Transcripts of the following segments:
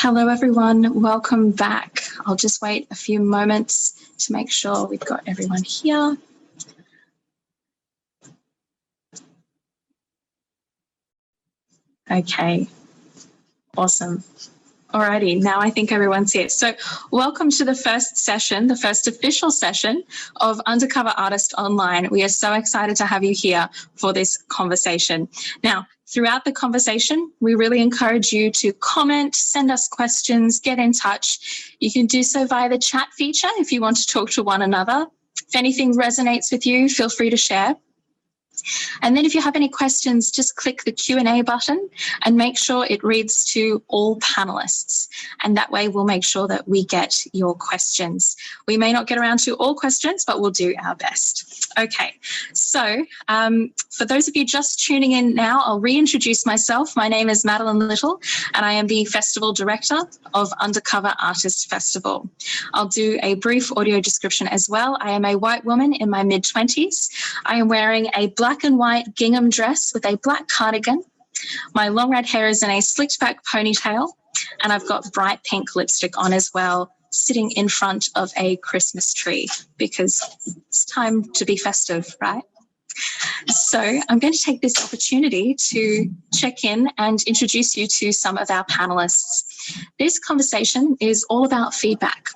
Hello, everyone. Welcome back. I'll just wait a few moments to make sure we've got everyone here. Okay, awesome. Alrighty, now I think everyone's here. So welcome to the first session, the first official session of Undercover Artist Online. We are so excited to have you here for this conversation. Now, throughout the conversation, we really encourage you to comment, send us questions, get in touch. You can do so via the chat feature if you want to talk to one another. If anything resonates with you, feel free to share. And then if you have any questions, just click the Q&A button and make sure it reads to all panelists. And that way we'll make sure that we get your questions. We may not get around to all questions, but we'll do our best. Okay, so for those of you just tuning in now, I'll reintroduce myself. My name is Madeline Little, and I am the Festival Director of Undercover Artist Festival. I'll do a brief audio description as well. I am a white woman in my mid-20s. I am wearing a black and white gingham dress with a black cardigan. My long red hair is in a slicked back ponytail, and I've got bright pink lipstick on as well, sitting in front of a Christmas tree because it's time to be festive, right? So I'm going to take this opportunity to check in and introduce you to some of our panelists. This conversation is all about feedback.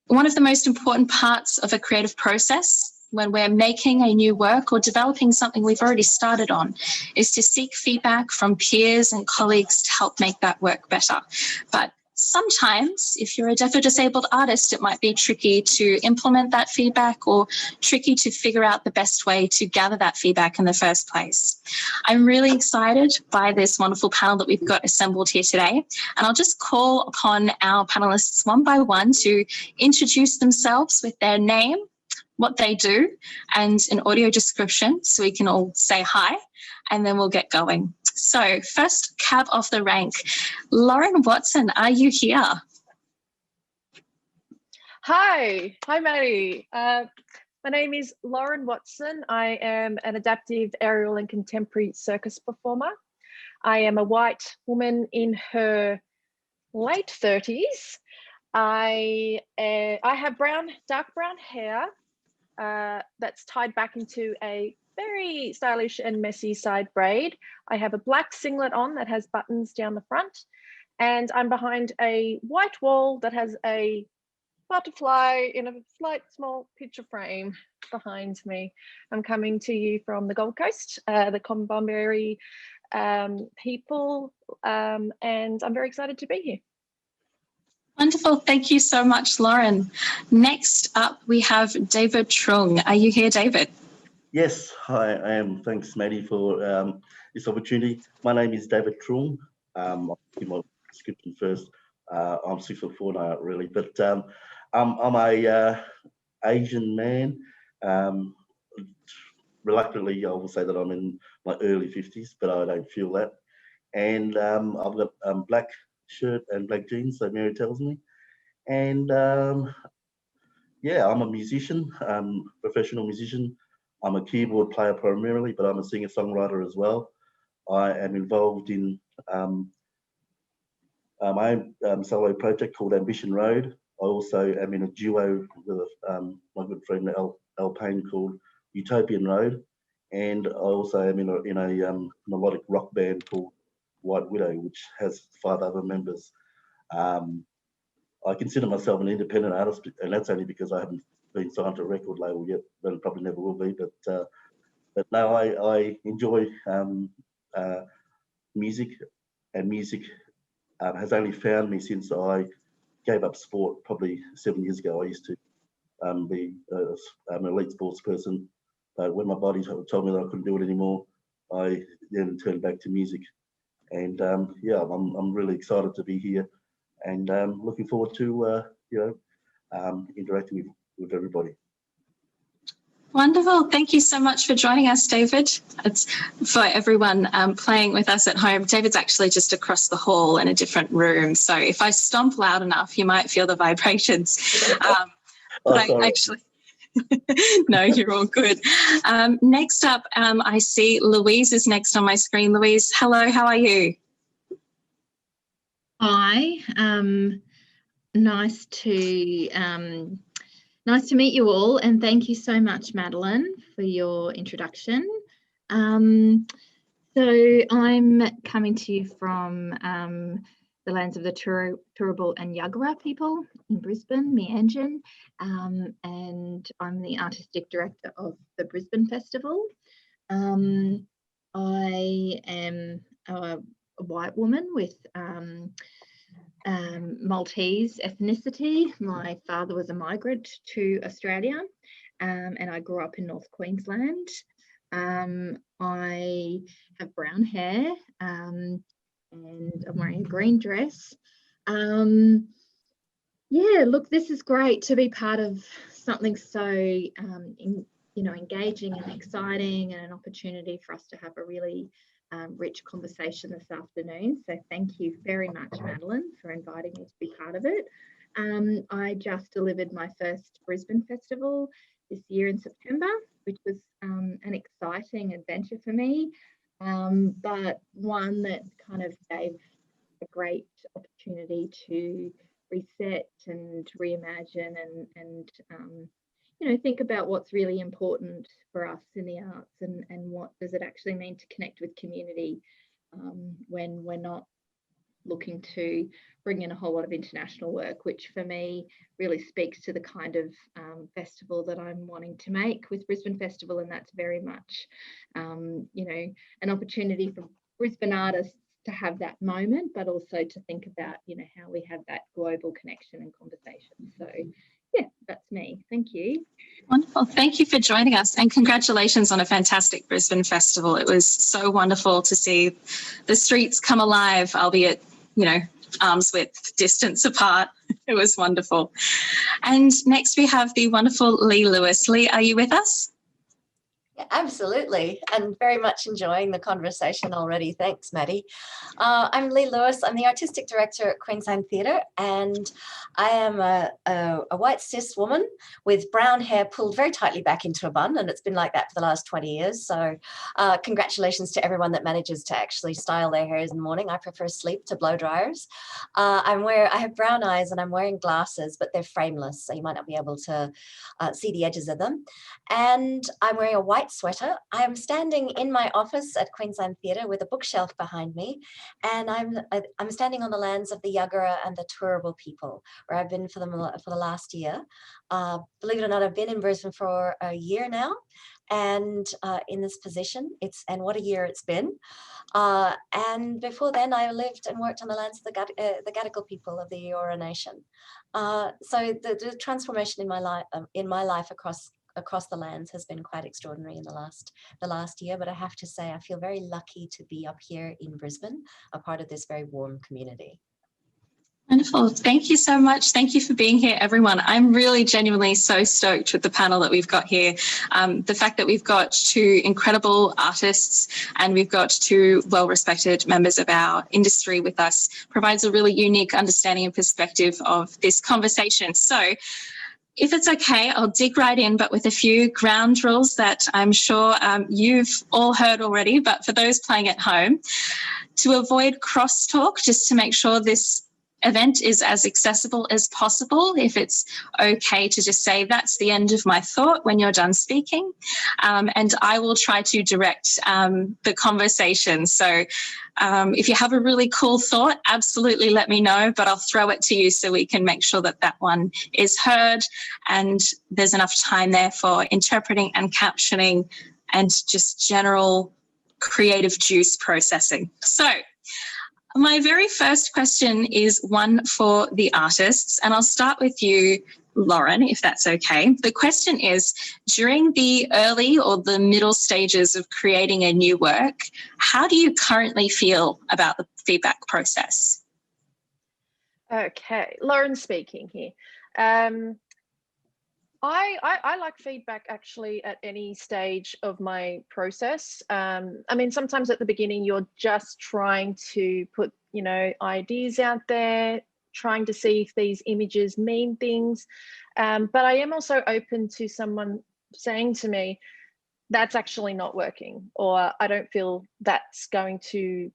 One of the most important parts of a creative process when we're making a new work or developing something we've already started on is to seek feedback from peers and colleagues to help make that work better. But sometimes, if you're a deaf or disabled artist, it might be tricky to implement that feedback or tricky to figure out the best way to gather that feedback in the first place. I'm really excited by this wonderful panel that we've got assembled here today, and I'll just call upon our panelists one by one to introduce themselves with their name, what they do, and an audio description so we can all say hi, and then we'll get going. So first cab off the rank, Lauren Watson, are you here? Hi, Maddie. My name is Lauren Watson. I am an adaptive aerial and contemporary circus performer. I am a white woman in her late 30s. I have dark brown hair that's tied back into a very stylish and messy side braid. I have a black singlet on that has buttons down the front, and I'm behind a white wall that has a butterfly in a slight small picture frame behind me. I'm coming to you from the Gold Coast, the Combomberry people, and I'm very excited to be here. Wonderful. Thank you so much, Lauren. Next up, we have David Truong. Are you here, David? Yes, hi, I am. Thanks, Maddie, for this opportunity. My name is David Truong. I'll give my description first. I'm 6'4" now, really, but I'm a Asian man. Reluctantly, I will say that I'm in my early 50s, but I don't feel that. And I've got black shirt and black jeans, so Mary tells me. And yeah, I'm a musician, professional musician. I'm a keyboard player primarily, but I'm a singer-songwriter as well. I am involved in my own solo project called Ambition Road. I also am in a duo with my good friend Al Payne called Utopian Road, and I also am in a melodic rock band called White Widow, which has 5 other members. I consider myself an independent artist, and that's only because I haven't been signed to a record label yet, but probably never will be. But no, I enjoy music, and music has only found me since I gave up sport probably 7 years ago. I used to be an elite sports person, but when my body told me that I couldn't do it anymore, I then turned back to music. And yeah, I'm really excited to be here, and looking forward to interacting with everybody. Wonderful. Thank you so much for joining us, David. It's for everyone playing with us at home. David's actually just across the hall in a different room. So if I stomp loud enough, you might feel the vibrations. No, you're all good. Next up, I see Louise is next on my screen. Louise, hello, how are you? Hi, nice to meet you all, and thank you so much, Madeline, for your introduction. So I'm coming to you from the lands of the Turrbal and Yagara people in Brisbane, Meanjin, and I'm the artistic director of the Brisbane Festival. I am a white woman with Maltese ethnicity. My father was a migrant to Australia, and I grew up in North Queensland. I have brown hair, and I'm wearing a green dress. Yeah, look, this is great to be part of something so engaging and exciting, and an opportunity for us to have a really rich conversation this afternoon. So thank you very much, Madeline, for inviting me to be part of it. I just delivered my first Brisbane Festival this year in September, which was an exciting adventure for me, but one that kind of gave a great opportunity to reset and reimagine and think about what's really important for us in the arts, and what does it actually mean to connect with community when we're not looking to bring in a whole lot of international work, which for me really speaks to the kind of festival that I'm wanting to make with Brisbane Festival. And that's very much an opportunity for Brisbane artists to have that moment, but also to think about how we have that global connection and conversation. So yeah, that's me. Thank you. Wonderful. Thank you for joining us, and congratulations on a fantastic Brisbane Festival. It was so wonderful to see the streets come alive, albeit, arm's width distance apart. It was wonderful. And next we have the wonderful Lee Lewis. Lee, are you with us? Yeah, absolutely, and very much enjoying the conversation already. Thanks, Maddie. I'm Lee Lewis. I'm the artistic director at Queensland Theatre, and I am a white cis woman with brown hair pulled very tightly back into a bun, and it's been like that for the last 20 years. So congratulations to everyone that manages to actually style their hair in the morning. I prefer sleep to blow dryers. I have brown eyes and I'm wearing glasses, but they're frameless, so you might not be able to see the edges of them. And I'm wearing a white sweater. I am standing in my office at Queensland Theatre with a bookshelf behind me, and I'm standing on the lands of the Yagara and the Turrbal people, where I've been for the last year. Believe it or not, I've been in Brisbane for a year now, and in this position, and what a year it's been. And before then, I lived and worked on the lands of the Gadigal people of the Eora Nation. So the transformation in my life across the lands has been quite extraordinary in the last year, but I have to say I feel very lucky to be up here in Brisbane, a part of this very warm community. Wonderful. Thank you so much. Thank you for being here, everyone. I'm really genuinely so stoked with the panel that we've got here. The fact that we've got two incredible artists and we've got two well-respected members of our industry with us provides a really unique understanding and perspective of this conversation. So if it's okay, I'll dig right in, but with a few ground rules that I'm sure you've all heard already, but for those playing at home, to avoid crosstalk, just to make sure this event is as accessible as possible. If it's okay to just say, that's the end of my thought when you're done speaking. And I will try to direct the conversation. So if you have a really cool thought, absolutely let me know, but I'll throw it to you so we can make sure that that one is heard and there's enough time there for interpreting and captioning and just general creative juice processing. So my very first question is one for the artists, and I'll start with you, Lauren, if that's okay. The question is, during the early or the middle stages of creating a new work, how do you currently feel about the feedback process? Okay, Lauren speaking here. I like feedback actually at any stage of my process. I mean, sometimes at the beginning, you're just trying to put, ideas out there, trying to see if these images mean things. But I am also open to someone saying to me, that's actually not working, or I don't feel that's going to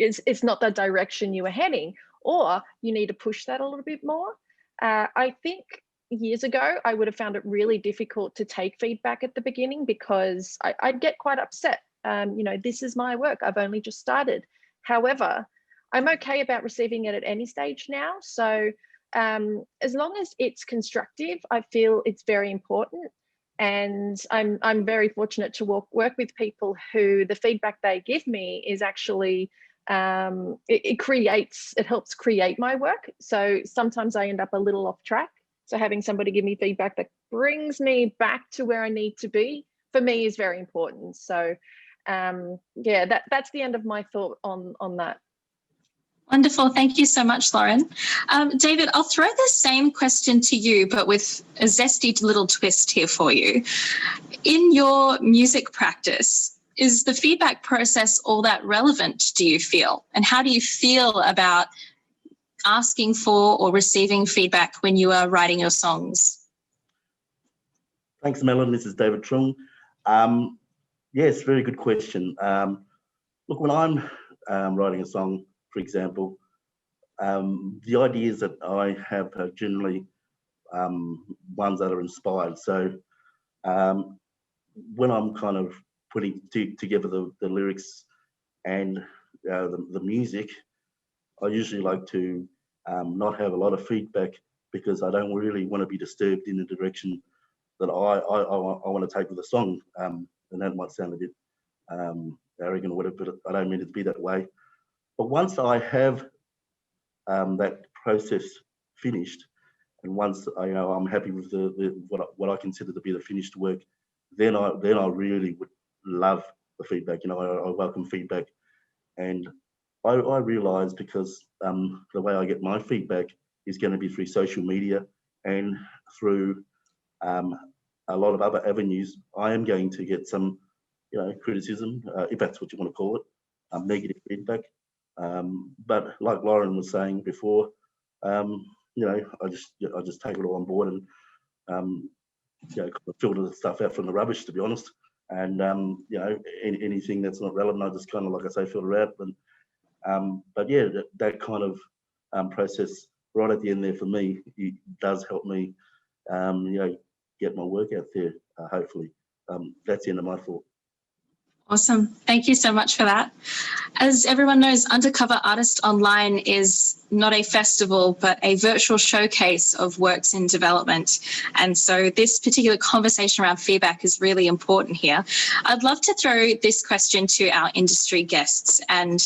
it's not the direction you were heading, or you need to push that a little bit more. I think years ago, I would have found it really difficult to take feedback at the beginning because I'd get quite upset. You know, this is my work. I've only just started. However, I'm okay about receiving it at any stage now. So as long as it's constructive, I feel it's very important. And I'm very fortunate to work with people who the feedback they give me is actually, it helps create my work. So sometimes I end up a little off track. So having somebody give me feedback that brings me back to where I need to be, for me, is very important. So yeah, that's the end of my thought on that. Wonderful. Thank you so much, Lauren. David, I'll throw the same question to you, but with a zesty little twist here for you. In your music practice, is the feedback process all that relevant, do you feel? And how do you feel about asking for or receiving feedback when you are writing your songs? Thanks, Melon. This is David Truong. Yes, very good question. Look, when I'm writing a song, for example, the ideas that I have are generally ones that are inspired. So when I'm kind of putting together the lyrics and the music, I usually like to not have a lot of feedback because I don't really want to be disturbed in the direction that I want to take with the song. And that might sound a bit arrogant or whatever, but I don't mean it to be that way. But once I have that process finished, and once I'm happy with what I consider to be the finished work, then I really would love the feedback. You know, I welcome feedback, and I realise because the way I get my feedback is going to be through social media and through a lot of other avenues. I am going to get some, criticism, if that's what you want to call it, negative feedback. But like Lauren was saying before, I just take it all on board and kind of filter the stuff out from the rubbish, to be honest. And anything that's not relevant, I just kind of, like I say, filter out. But yeah, that kind of process right at the end there for me, it does help me, get my work out there. Hopefully, that's the end of my thought. Awesome. Thank you so much for that. As everyone knows, Undercover Artist Online is not a festival, but a virtual showcase of works in development. And so this particular conversation around feedback is really important here. I'd love to throw this question to our industry guests. And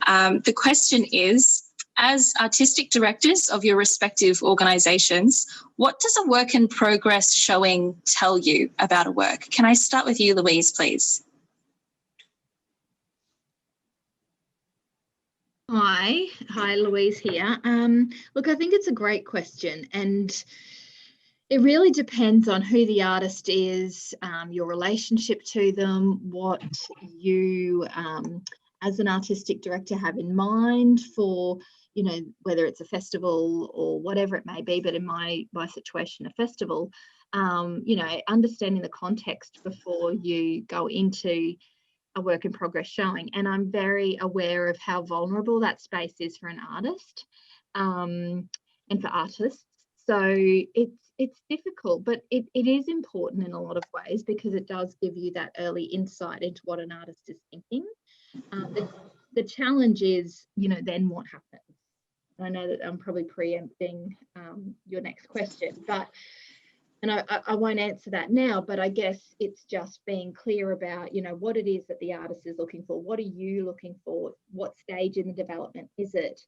the question is, as artistic directors of your respective organisations, what does a work in progress showing tell you about a work? Can I start with you, Louise, please? Hi, Louise here. Look, I think it's a great question, and it really depends on who the artist is, your relationship to them, what you, as an artistic director, have in mind for, whether it's a festival or whatever it may be. But in my situation, a festival, understanding the context before you go into a work in progress showing. And I'm very aware of how vulnerable that space is for an artist, and for artists. So it's difficult, but it is important in a lot of ways because it does give you that early insight into what an artist is thinking. The challenge is, then what happens? I know that I'm probably preempting your next question, and I won't answer that now, but I guess it's just being clear about, what it is that the artist is looking for. What are you looking for? What stage in the development is it?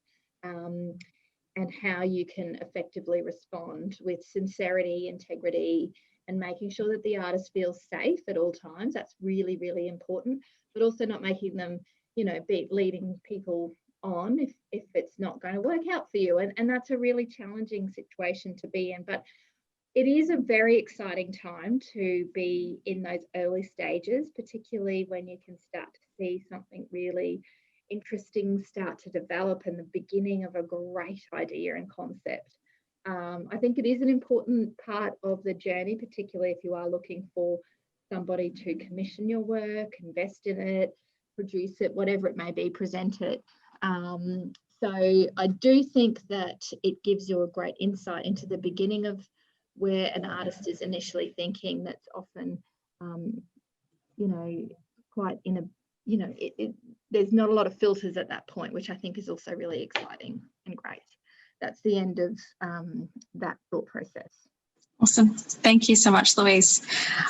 And how you can effectively respond with sincerity, integrity, and making sure that the artist feels safe at all times. That's really, really important, but also not making them, be leading people on if it's not going to work out for you. And that's a really challenging situation to be in. But it is a very exciting time to be in those early stages, particularly when you can start to see something really interesting start to develop in the beginning of a great idea and concept. I think it is an important part of the journey, particularly if you are looking for somebody to commission your work, invest in it, produce it, whatever it may be, present it. So I do think that it gives you a great insight into the beginning of where an artist is initially thinking. That's often, you know, quite in a, you know, there's not a lot of filters at that point, which I think is also really exciting and great. That's the end of that thought process. Awesome. Thank you so much, Louise.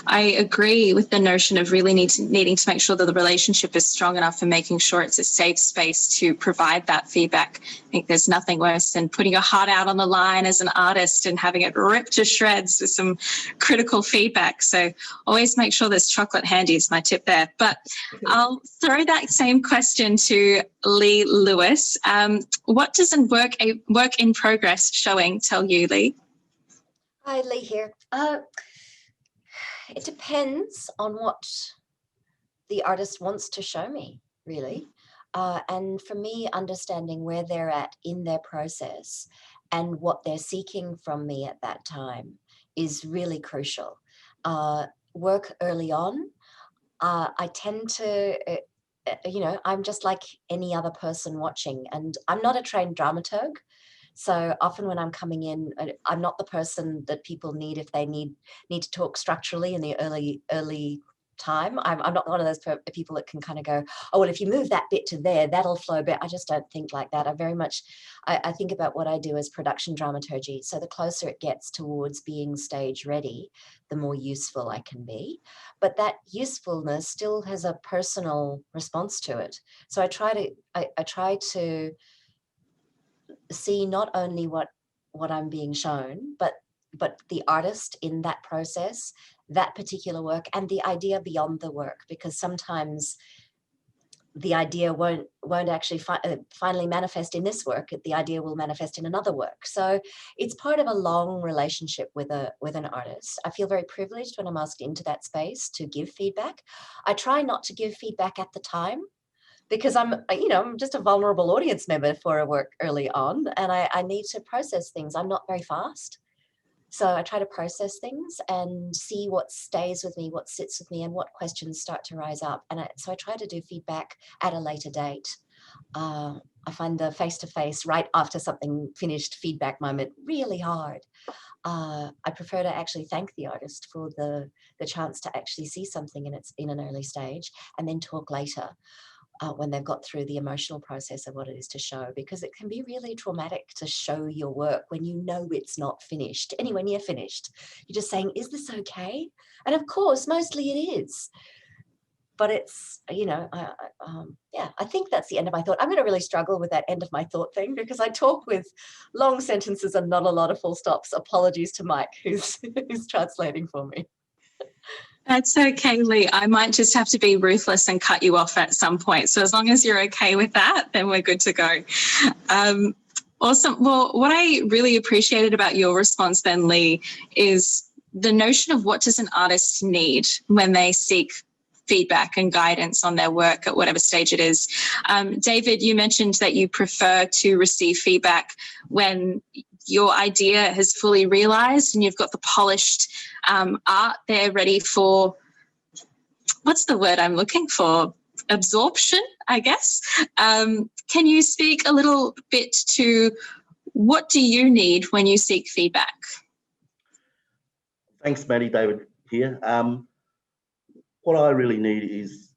I agree with the notion of really needing to make sure that the relationship is strong enough and making sure it's a safe space to provide that feedback. I think there's nothing worse than putting your heart out on the line as an artist and having it ripped to shreds with some critical feedback. So always make sure there's chocolate handy is my tip there. But I'll throw that same question to Lee Lewis. What does a work in progress showing tell you, Lee? Hi, Lee here. It depends on what the artist wants to show me, really. And for me, understanding where they're at in their process and what they're seeking from me at that time is really crucial. Work early on. I tend to, you know, I'm just like any other person watching, and I'm not a trained dramaturg. So often when I'm coming in, I'm not the person that people need if they need to talk structurally in the early time. I'm not one of those people that can kind of go, oh, well, if you move that bit to there, that'll flow better. I just don't think like that. I think about what I do as production dramaturgy. So the closer it gets towards being stage ready, the more useful I can be. But that usefulness still has a personal response to it. So I try to see not only what I'm being shown, but the artist in that process, that particular work, and the idea beyond the work, because sometimes the idea won't actually finally manifest in this work. The idea will manifest in another work. So it's part of a long relationship with an artist. I feel very privileged when I'm asked into that space to give feedback. I try not to give feedback at the time, because I'm just a vulnerable audience member for a work early on, and I need to process things. I'm not very fast. So I try to process things and see what stays with me, what sits with me, and what questions start to rise up. And so I try to do feedback at a later date. I find the face-to-face right after something finished feedback moment really hard. I prefer to actually thank the artist for the chance to actually see something in an early stage, and then talk later. When they've got through the emotional process of what it is to show, because it can be really traumatic to show your work when you know it's not finished, anywhere near finished. You're just saying, is this okay? And of course, mostly it is. But it's, yeah, I think that's the end of my thought. I'm going to really struggle with that end of my thought thing, because I talk with long sentences and not a lot of full stops. Apologies to Mike, who's translating for me. That's okay, Lee. I might just have to be ruthless and cut you off at some point. So as long as you're okay with that, then we're good to go. Awesome. Well, what I really appreciated about your response then, Lee, is the notion of what does an artist need when they seek feedback and guidance on their work at whatever stage it is. David, you mentioned that you prefer to receive feedback when your idea has fully realized and you've got the polished art there ready for, what's the word I'm looking for? Absorption, I guess. Can you speak a little bit to what do you need when you seek feedback? Thanks, Maddie. David here. What I really need is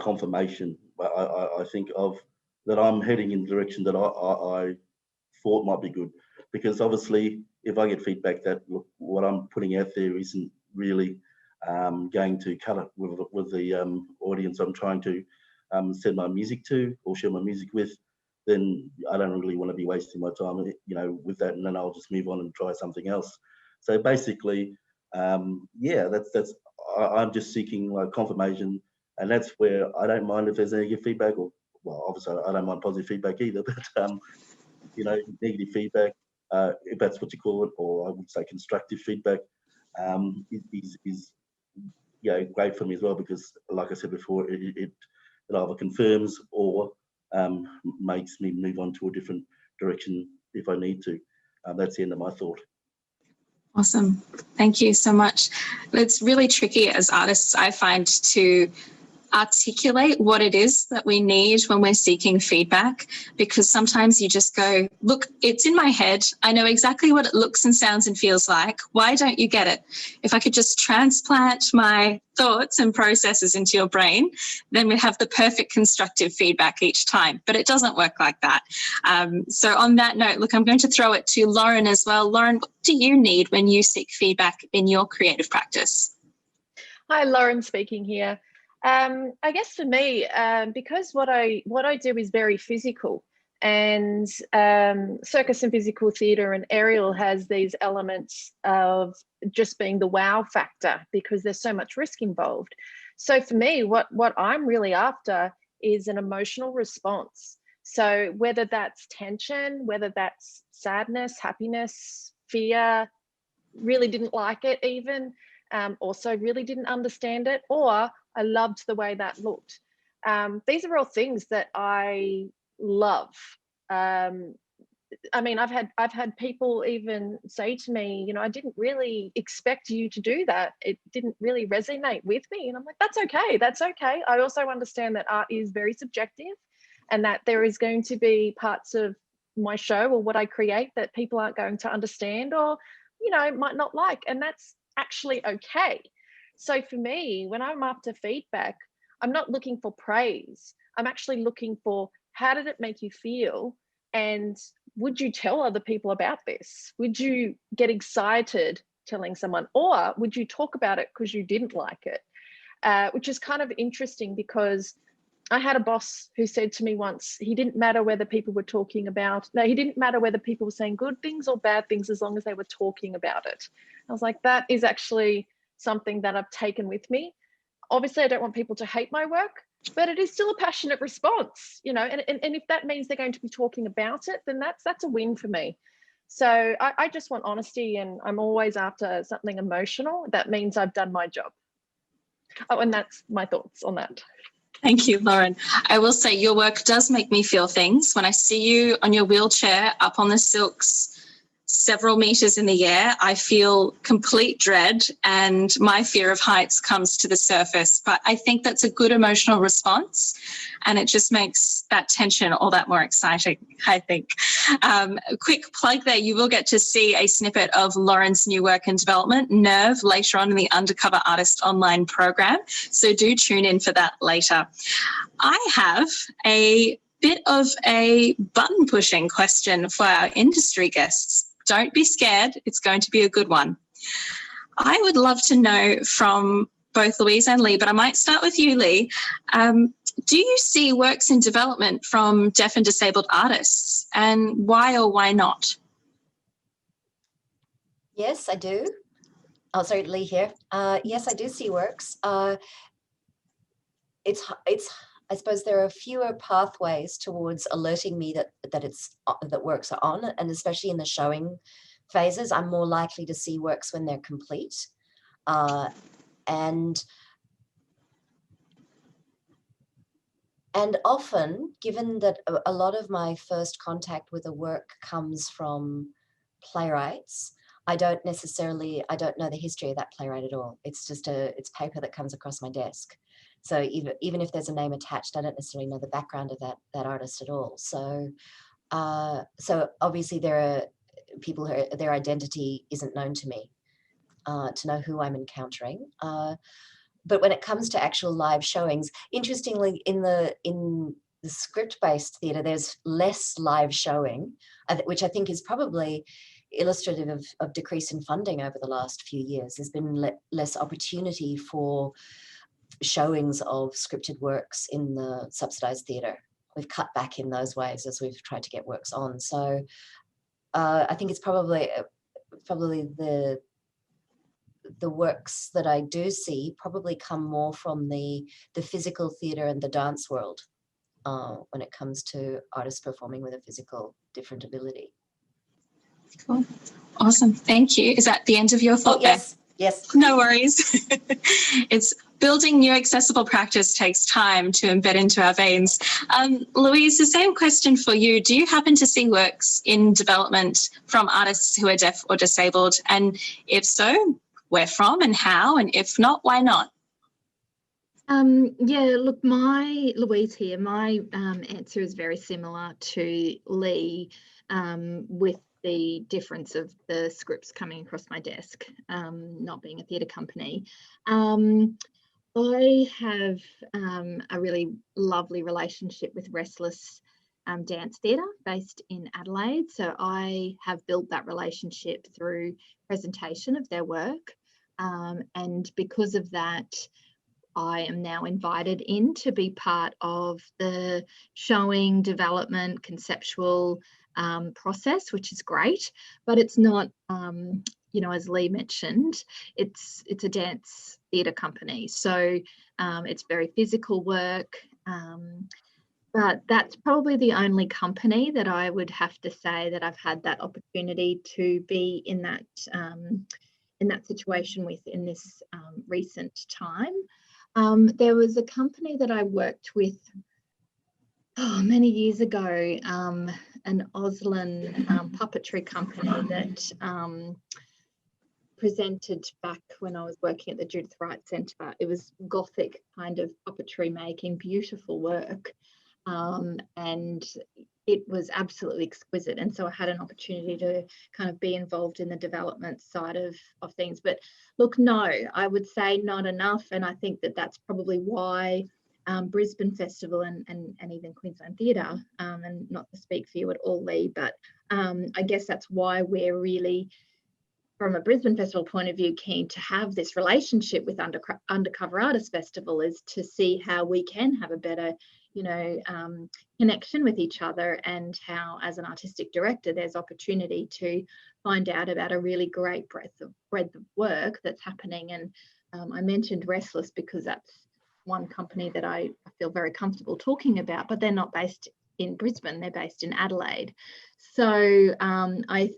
confirmation. I think of that I'm heading in the direction that I thought might be good, because obviously if I get feedback that, look, what I'm putting out there isn't really going to cut it with the audience I'm trying to send my music to or share my music with, then I don't really want to be wasting my time, with that, and then I'll just move on and try something else. So basically, that's I'm just seeking confirmation, and that's where I don't mind if there's negative feedback, or well, obviously I don't mind positive feedback either, but negative feedback, if that's what you call it, or I would say constructive feedback, is great for me as well, because like I said before, it either confirms or makes me move on to a different direction if I need to. That's the end of my thought. Awesome. Thank you so much. It's really tricky as artists, I find, to articulate what it is that we need when we're seeking feedback, because sometimes you just go, look, it's in my head. I know exactly what it looks and sounds and feels like. Why don't you get it? If I could just transplant my thoughts and processes into your brain, then we'd have the perfect constructive feedback each time. But it doesn't work like that. So on that note, look, I'm going to throw it to Lauren as well. Lauren, what do you need when you seek feedback in your creative practice? Hi, Lauren speaking here. I guess for me, because what I do is very physical, and circus and physical theatre and aerial has these elements of just being the wow factor because there's so much risk involved. So for me, what I'm really after is an emotional response. So whether that's tension, whether that's sadness, happiness, fear, really didn't like it even, also really didn't understand it, or I loved the way that looked. These are all things that I love. I mean, I've had people even say to me, you know, I didn't really expect you to do that. It didn't really resonate with me. And I'm like, that's okay. That's okay. I also understand that art is very subjective and that there is going to be parts of my show or what I create that people aren't going to understand or, you know, might not like. And that's actually okay. So for me, when I'm after feedback, I'm not looking for praise. I'm actually looking for, how did it make you feel? And would you tell other people about this? Would you get excited telling someone, or would you talk about it because you didn't like it? Which is kind of interesting because I had a boss who said to me once, he didn't matter whether people were talking about, no, he didn't matter whether people were saying good things or bad things as long as they were talking about it. I was like, that is actually something that I've taken with me. Obviously, I don't want people to hate my work, but it is still a passionate response, you know, and if that means they're going to be talking about it, then that's a win for me. So I just want honesty, and I'm always after something emotional. That means I've done my job. Oh, and that's my thoughts on that. Thank you, Lauren. I will say your work does make me feel things. When I see you on your wheelchair up on the silks, several meters in the air, I feel complete dread and my fear of heights comes to the surface. But I think that's a good emotional response and it just makes that tension all that more exciting, I think. A quick plug there, you will get to see a snippet of Lauren's new work and development, Nerve, later on in the Undercover Artist online program. So do tune in for that later. I have a bit of a button pushing question for our industry guests. Don't be scared. It's going to be a good one. I would love to know from both Louise and Lee, but I might start with you, Lee. Do you see works in development from deaf and disabled artists, and why or why not? Yes, I do. Oh, sorry, Lee here. Yes, I do see works. It's I suppose there are fewer pathways towards alerting me that works are on, and especially in the showing phases, I'm more likely to see works when they're complete. And often, given that a lot of my first contact with a work comes from playwrights, I don't know the history of that playwright at all. It's just it's paper that comes across my desk. So even if there's a name attached, I don't necessarily know the background of that artist at all. So so obviously there are people who their identity isn't known to me, to know who I'm encountering. But when it comes to actual live showings, interestingly, in the script-based theatre, there's less live showing, which I think is probably illustrative of decrease in funding over the last few years. There's been less opportunity for showings of scripted works in the subsidised theatre. We've cut back in those ways as we've tried to get works on. So I think it's probably the works that I do see probably come more from the physical theatre and the dance world when it comes to artists performing with a physical different ability. Cool. Awesome. Thank you. Is that the end of your thought? Oh, yes. there? Yes. No worries. It's building new accessible practice takes time to embed into our veins. Louise, the same question for you. Do you happen to see works in development from artists who are deaf or disabled? And if so, where from and how? And if not, why not? Yeah, look, Louise here, my answer is very similar to Lee, with the difference of the scripts coming across my desk, not being a theatre company. I have a really lovely relationship with Restless Dance Theatre based in Adelaide. So I have built that relationship through presentation of their work. And because of that, I am now invited in to be part of the showing, development, conceptual process, which is great, but it's not, you know, as Lee mentioned, it's a dance theatre company. So it's very physical work, but that's probably the only company that I would have to say that I've had that opportunity to be in that situation with in this recent time. There was a company that I worked with many years ago, an Auslan puppetry company that presented back when I was working at the Judith Wright Centre. It was Gothic kind of puppetry making, beautiful work, and it was absolutely exquisite. And so I had an opportunity to kind of be involved in the development side of things. But look, no, I would say not enough. And I think that that's probably why Brisbane Festival and even Queensland Theatre, and not to speak for you at all, Lee, but I guess that's why we're really, from a Brisbane Festival point of view, keen to have this relationship with Undercover Artist Festival, is to see how we can have a better, you know, connection with each other, and how, as an artistic director, there's opportunity to find out about a really great breadth of work that's happening. And I mentioned Restless because that's one company that I feel very comfortable talking about, but they're not based in Brisbane, they're based in Adelaide. So I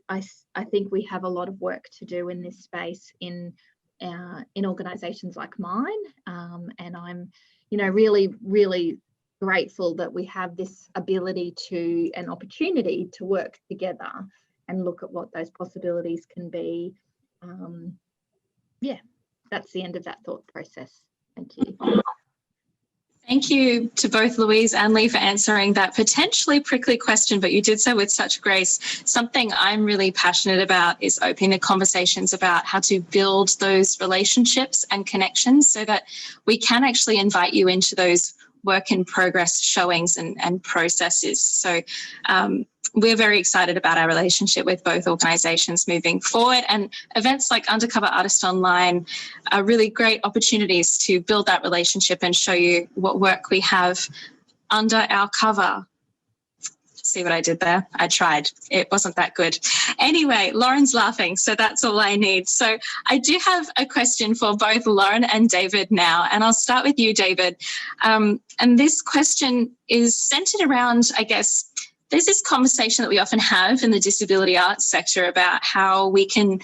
think we have a lot of work to do in this space in organisations like mine, and I'm, you know, really grateful that we have this ability to, an opportunity to work together and look at what those possibilities can be. Yeah, that's the end of that thought process. Thank you. Thank you to both Louise and Lee for answering that potentially prickly question, but you did so with such grace. Something I'm really passionate about is opening the conversations about how to build those relationships and connections so that we can actually invite you into those work in progress showings and processes. So we're very excited about our relationship with both organisations moving forward, and events like Undercover Artist Online are really great opportunities to build that relationship and show you what work we have under our cover. See what I did there? I tried. It wasn't that good. Anyway, Lauren's laughing, so that's all I need. So I do have a question for both Lauren and David now, and I'll start with you, David. And this question is centred around, I guess, there's this conversation that we often have in the disability arts sector about how we can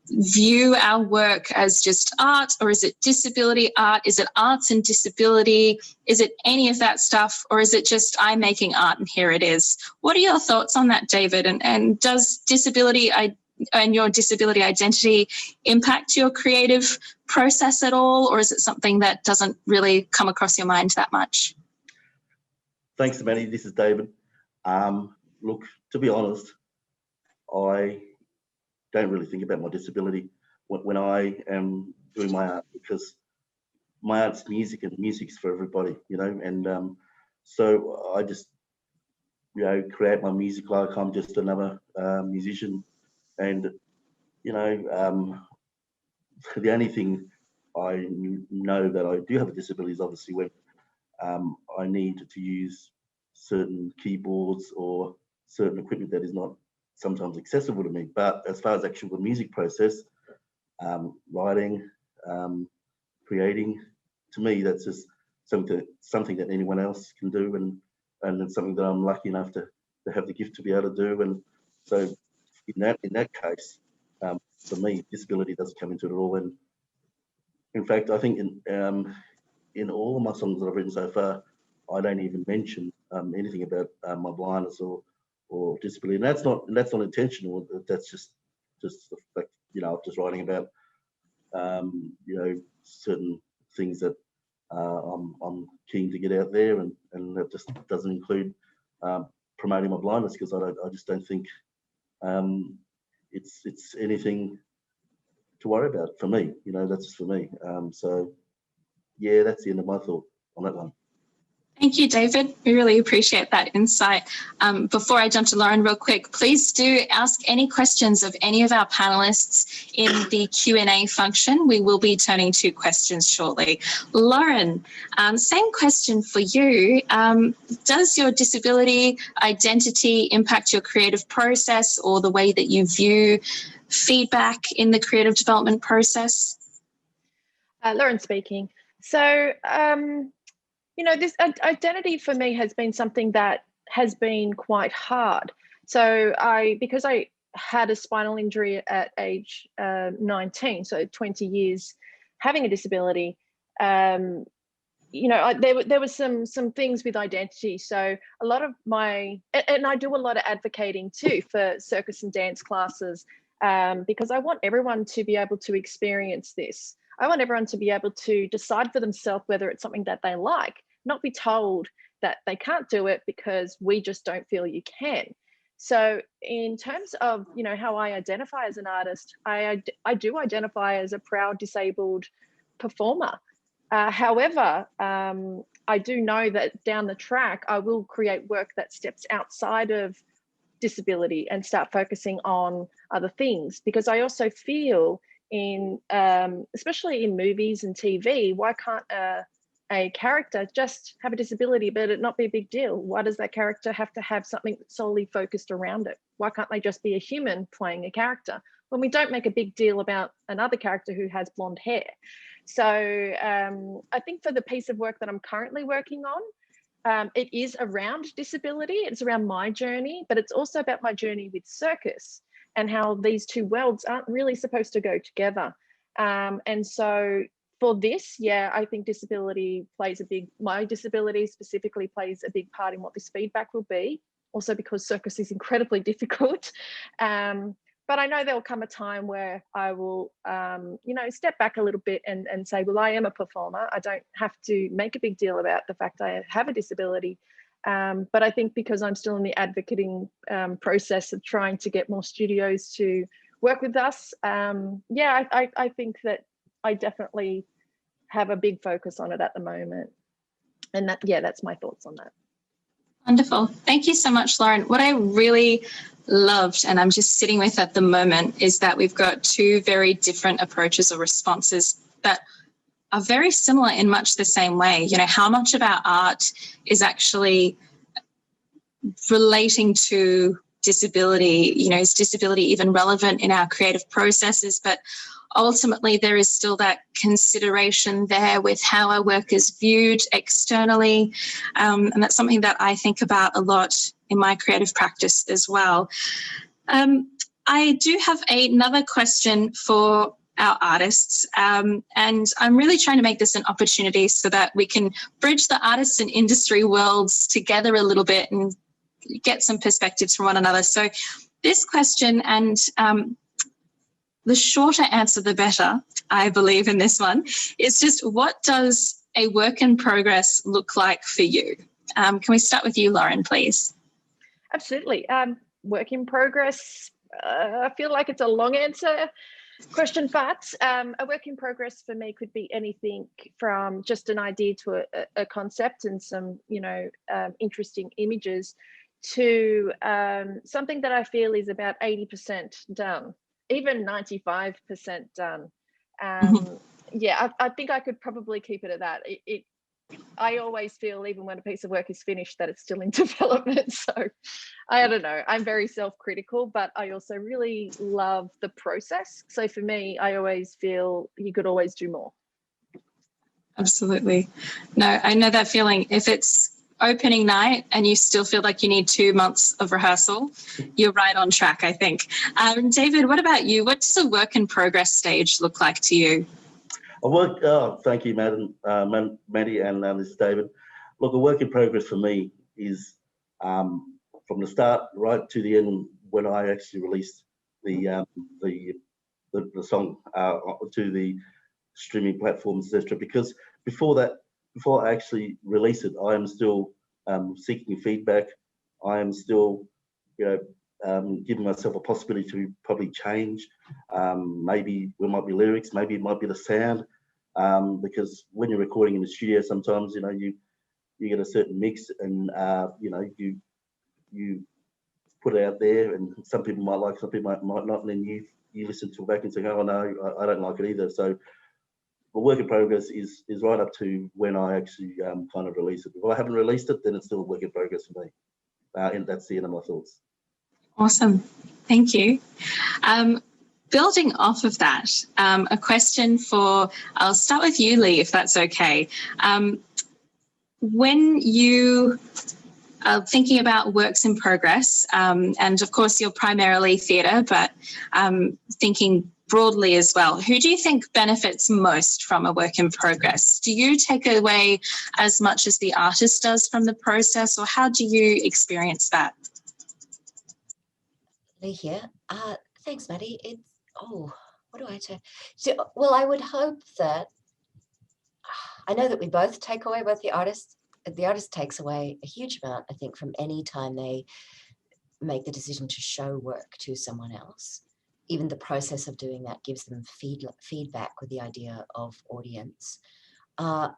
view our work as just art, or is it disability art? Is it arts and disability? Is it any of that stuff? Or is it just I'm making art and here it is? What are your thoughts on that, David? And does disability and your disability identity impact your creative process at all? Or is it something that doesn't really come across your mind that much? Thanks, Maddie. This is David. Look, to be honest, I don't really think about my disability when I am doing my art, because my art's music and music's for everybody, you know, and so I just, you know, create my music like I'm just another musician. And, you know, the only thing I know that I do have a disability is obviously when I need to use certain keyboards or certain equipment that is not sometimes accessible to me. But as far as actual music process, writing, creating, to me, that's just something that anyone else can do, and it's something that I'm lucky enough to have the gift to be able to do. And so in that case, for me, disability doesn't come into it at all. And in fact, I think in all of my songs that I've written so far, I don't even mention anything about my blindness or disability, and that's not intentional. That's just the fact, you know, just writing about you know, certain things that I'm keen to get out there, and that just doesn't include promoting my blindness, because I just don't think it's anything to worry about for me. You know, that's just for me. So yeah, that's the end of my thought on that one. Thank you, David. We really appreciate that insight. Before I jump to Lauren real quick, please do ask any questions of any of our panelists in the Q&A function. We will be turning to questions shortly. Lauren, same question for you. Does your disability identity impact your creative process or the way that you view feedback in the creative development process? Lauren speaking. So, you know, this identity for me has been something that has been quite hard. So because I had a spinal injury at age 19, so 20 years having a disability, you know, there were some things with identity. So a lot of and I do a lot of advocating too for circus and dance classes, because I want everyone to be able to experience this. I want everyone to be able to decide for themselves whether it's something that they like, not be told that they can't do it because we just don't feel you can. So in terms of, you know, how I identify as an artist, I do identify as a proud disabled performer. However, I do know that down the track, I will create work that steps outside of disability and start focusing on other things, because I also feel especially in movies and TV, why can't a character just have a disability but it not be a big deal? Why does that character have to have something solely focused around it? Why can't they just be a human playing a character when we don't make a big deal about another character who has blonde hair? So I think for the piece of work that I'm currently working on, it is around disability, it's around my journey, but it's also about my journey with circus and how these two worlds aren't really supposed to go together. And so for this, yeah, I think my disability specifically plays a big part in what this feedback will be, also because circus is incredibly difficult. But I know there will come a time where I will, you know, step back a little bit and say, well, I am a performer. I don't have to make a big deal about the fact I have a disability. But I think because I'm still in the advocating process of trying to get more studios to work with us, yeah, I think that I definitely have a big focus on it at the moment. And that, yeah, that's my thoughts on that. Wonderful. Thank you so much, Lauren. What I really loved, and I'm just sitting with at the moment, is that we've got two very different approaches or responses that are very similar in much the same way. You know, how much of our art is actually relating to disability? You know, is disability even relevant in our creative processes? But ultimately, there is still that consideration there with how our work is viewed externally. And that's something that I think about a lot in my creative practice as well. I do have another question for our artists, and I'm really trying to make this an opportunity so that we can bridge the artists and industry worlds together a little bit and get some perspectives from one another. So this question, and the shorter answer the better, I believe in this one, is just, what does a work in progress look like for you? Can we start with you, Lauren, please? Absolutely. Work in progress, I feel like it's a long answer question, but a work in progress for me could be anything from just an idea to a concept and some, you know, interesting images, to something that I feel is about 80% done, even 95% done. Yeah, I think I could probably keep it at that. I always feel, even when a piece of work is finished, that it's still in development. So I don't know, I'm very self-critical, but I also really love the process. So for me, I always feel you could always do more. Absolutely. No, I know that feeling. If it's opening night and you still feel like you need 2 months of rehearsal, you're right on track, I think. David, what about you? What does a work in progress stage look like to you? Thank you, Maddie, and this is David. Look, a work in progress for me is from the start right to the end, when I actually released the song to the streaming platforms, etc. Because before that, before I actually release it, I am still seeking feedback. I am still, giving myself a possibility to probably change. Maybe it might be lyrics, maybe it might be the sound, because when you're recording in the studio, sometimes you get a certain mix, and you put it out there, and some people might like, some people might not, and then you listen to it back and say, oh no, I don't like it either. So the work in progress is right up to when I actually kind of release it. If I haven't released it, then it's still a work in progress for me. And that's the end of my thoughts. Awesome. Thank you. Building off of that, a question I'll start with you, Lee, if that's okay. When you are thinking about works in progress, and of course you're primarily theatre, but thinking broadly as well, who do you think benefits most from a work in progress? Do you take away as much as the artist does from the process, or how do you experience that? Lee here. Thanks, Maddie. What do I say? So, well, I would hope that, I know that we both take away, both the artist takes away a huge amount, I think, from any time they make the decision to show work to someone else. Even the process of doing that gives them feedback with the idea of audience. I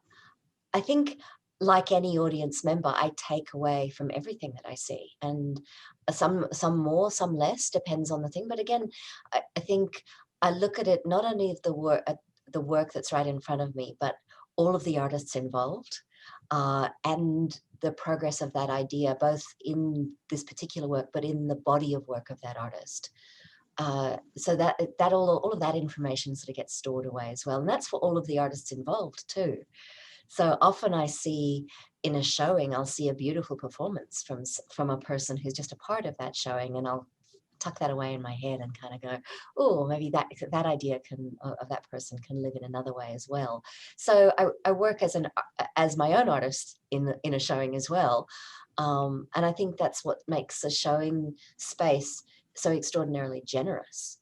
think, like any audience member, I take away from everything that I see, and some more, some less, depends on the thing. But again, I think I look at it not only at the work that's right in front of me, but all of the artists involved, and the progress of that idea, both in this particular work, but in the body of work of that artist. So that all of that information sort of gets stored away as well, and that's for all of the artists involved too. So often I see in a showing, I'll see a beautiful performance from a person who's just a part of that showing, and I'll tuck that away in my head and kind of go, oh, maybe that idea of that person can live in another way as well. So I work as my own artist in a showing as well, and I think that's what makes a showing space so extraordinarily generous,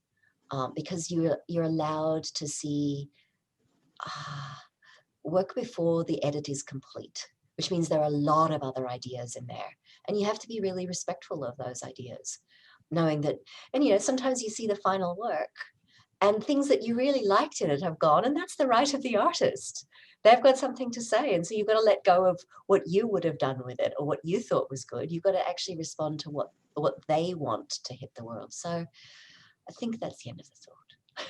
because you're allowed to see work before the edit is complete, which means there are a lot of other ideas in there, and you have to be really respectful of those ideas, knowing that, and sometimes you see the final work and things that you really liked in it have gone, and that's the right of the artist. They've got something to say, and so you've got to let go of what you would have done with it or what you thought was good. You've got to actually respond to what they want to hit the world. So I think that's the end of the thought.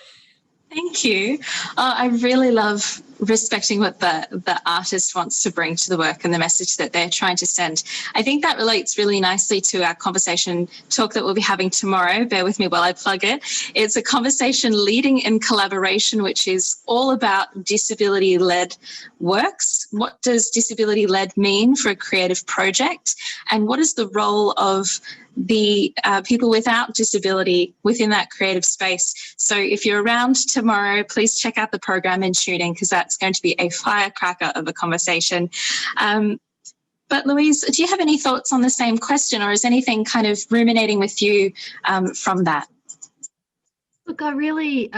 Thank you. I really love respecting what the artist wants to bring to the work and the message that they're trying to send. I think that relates really nicely to our conversation talk that we'll be having tomorrow. Bear with me while I plug it. It's a conversation leading in collaboration, which is all about disability-led works. What does disability-led mean for a creative project? And what is the role of the people without disability within that creative space? So if you're around tomorrow, please check out the program in Tuning, because that's going to be a firecracker of a conversation. But Louise, do you have any thoughts on the same question, or is anything kind of ruminating with you from that? Look, I really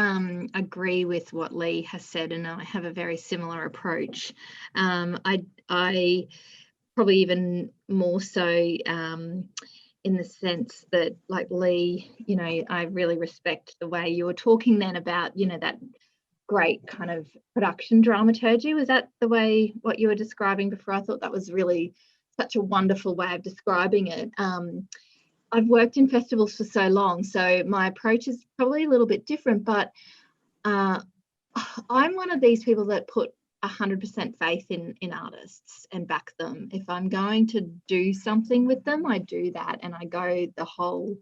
agree with what Lee has said, and I have a very similar approach. I probably even more so in the sense that, like Lee, I really respect the way you were talking then about, that great kind of production dramaturgy. Was that the way what you were describing before? I thought that was really such a wonderful way of describing it. I've worked in festivals for so long, so my approach is probably a little bit different, but I'm one of these people that put 100% faith in artists and back them. If I'm going to do something with them, I do that, and I go the whole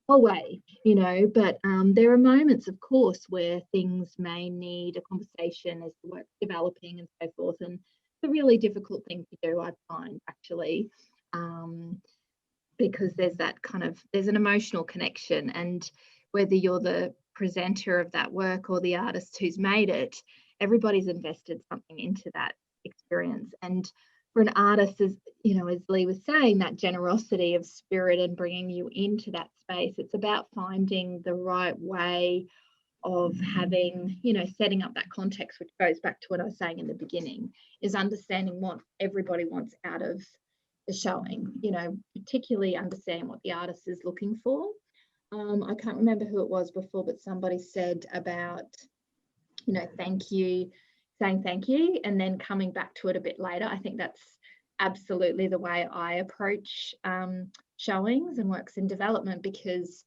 way, but there are moments, of course, where things may need a conversation as the work's developing and so forth, and it's a really difficult thing to do, I find, actually, because there's an emotional connection, and whether you're the presenter of that work or the artist who's made it, everybody's invested something into that experience. And for an artist, as Lee was saying, that generosity of spirit and bringing you into that space, it's about finding the right way of having, you know, setting up that context, which goes back to what I was saying in the beginning, is understanding what everybody wants out of the showing, you know, particularly understanding what the artist is looking for. I can't remember who it was before, but somebody said about, you know, thank you, saying thank you, and then coming back to it a bit later. I think that's absolutely the way I approach showings and works in development, because